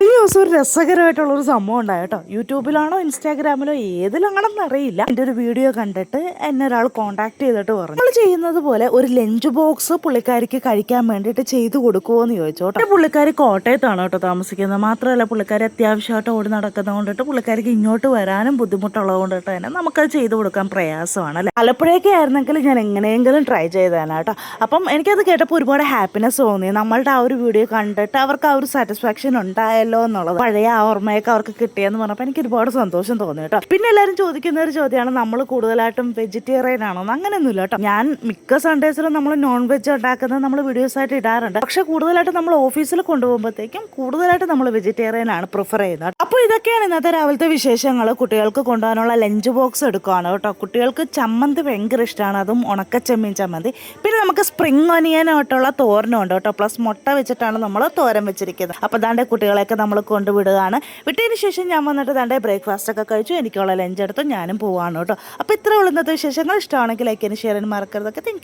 ഈ ദിവസം ഒരു രസകരമായിട്ടുള്ളൊരു സംഭവം ഉണ്ടായി കേട്ടോ. യൂട്യൂബിലാണോ ഇൻസ്റ്റാഗ്രാമിലോ ഏതിലാണെന്ന് അറിയില്ല. എൻ്റെ ഒരു വീഡിയോ കണ്ടിട്ട് എന്നെ ഒരാൾ കോൺടാക്ട് ചെയ്തിട്ട് പറഞ്ഞു, നമ്മൾ ചെയ്യുന്നത് പോലെ ഒരു ലഞ്ച് ബോക്സ് പുള്ളിക്കാരിക്ക് കഴിക്കാൻ വേണ്ടിയിട്ട് ചെയ്തു കൊടുക്കുമോ എന്ന് ചോദിച്ചു കേട്ടോ. പുള്ളിക്കാരി കോട്ടയത്താണ് കേട്ടോ താമസിക്കുന്നത്. മാത്രമല്ല പുള്ളിക്കാരി അത്യാവശ്യമായിട്ട് ഓടി നടക്കുന്നത് കൊണ്ടിട്ട് പുള്ളിക്കാരിക്ക് ഇങ്ങോട്ട് വരാനും ബുദ്ധിമുട്ടുള്ളത് കൊണ്ടിട്ട് തന്നെ നമുക്കത് ചെയ്തു കൊടുക്കാൻ പ്രയാസമാണ് അല്ലേ. ആലപ്പുഴയൊക്കെ ആയിരുന്നെങ്കിൽ ഞാൻ എങ്ങനെയെങ്കിലും ട്രൈ ചെയ്തേനെ കേട്ടോ. അപ്പം എനിക്കത് കേട്ടപ്പോൾ ഒരുപാട് ഹാപ്പിനെസ് തോന്നി. നമ്മളുടെ ആ ഒരു വീഡിയോ കണ്ടിട്ട് അവർക്ക് ആ ഒരു സാറ്റിസ്ഫാക്ഷൻ ഉണ്ടായാലും എന്നുള്ളത് പഴയ ആ ഓർമ്മയൊക്കെ അവർക്ക് കിട്ടിയെന്ന് പറഞ്ഞപ്പോൾ എനിക്ക് ഒരുപാട് സന്തോഷം തോന്നി കേട്ടോ. പിന്നെ എല്ലാവരും ചോദിക്കുന്ന ഒരു ചോദ്യമാണ്, നമ്മൾ കൂടുതലായിട്ടും വെജിറ്റേറിയൻ ആണോ? അങ്ങനെയൊന്നുമില്ല കേട്ടോ. ഞാൻ മിക്ക സൺഡേസിലും നമ്മൾ നോൺ വെജ് ഉണ്ടാക്കുന്നത് നമ്മൾ വീഡിയോസ് ആയിട്ട് ഇടാറുണ്ട്. പക്ഷെ കൂടുതലായിട്ട് നമ്മൾ ഓഫീസിൽ കൊണ്ടുപോകുമ്പോഴത്തേക്കും കൂടുതലായിട്ട് നമ്മൾ വെജിറ്റേറിയൻ ആണ് പ്രിഫർ ചെയ്യുന്നത്. അപ്പോൾ ഇതൊക്കെയാണ് ഇന്നത്തെ രാവിലത്തെ വിശേഷങ്ങൾ. കുട്ടികൾക്ക് കൊണ്ടുപോകാനുള്ള ലഞ്ച് ബോക്സ് എടുക്കുകയാണ് കേട്ടോ. കുട്ടികൾക്ക് ചമ്മന്തി ഭയങ്കര ഇഷ്ടമാണ്, അതും ഉണക്കച്ചെമ്മീൻ ചമ്മന്തി. പിന്നെ നമുക്ക് സ്പ്രിംഗ് ഒനിയനായിട്ടുള്ള തോരനും ഉണ്ട് കേട്ടോ. പ്ലസ് മുട്ട വെച്ചിട്ടാണ് നമ്മൾ തോരൻ വെച്ചിരിക്കുന്നത്. അപ്പോൾ ദാണ്ടെ കുട്ടികളെയൊക്കെ നമ്മൾ കൊണ്ടുവിടുകയാണ്. വിട്ടതിന് ശേഷം ഞാൻ വന്നിട്ട് ദാണ്ടെ ബ്രേക്ക്ഫാസ്റ്റ് ഒക്കെ കഴിച്ചു. എനിക്കുള്ള ലഞ്ച് എടുത്ത് ഞാനും പോവാണ് കേട്ടോ. അപ്പോൾ ഇത്ര ഉള്ള ഇന്നത്തെ വിശേഷങ്ങൾ. ഇഷ്ടമാണെങ്കിൽ ലൈക്ക് ചെയ്യാനും ഷെയർ ചെയ്യാനും മറക്കരുതൊക്കെ. Thank you.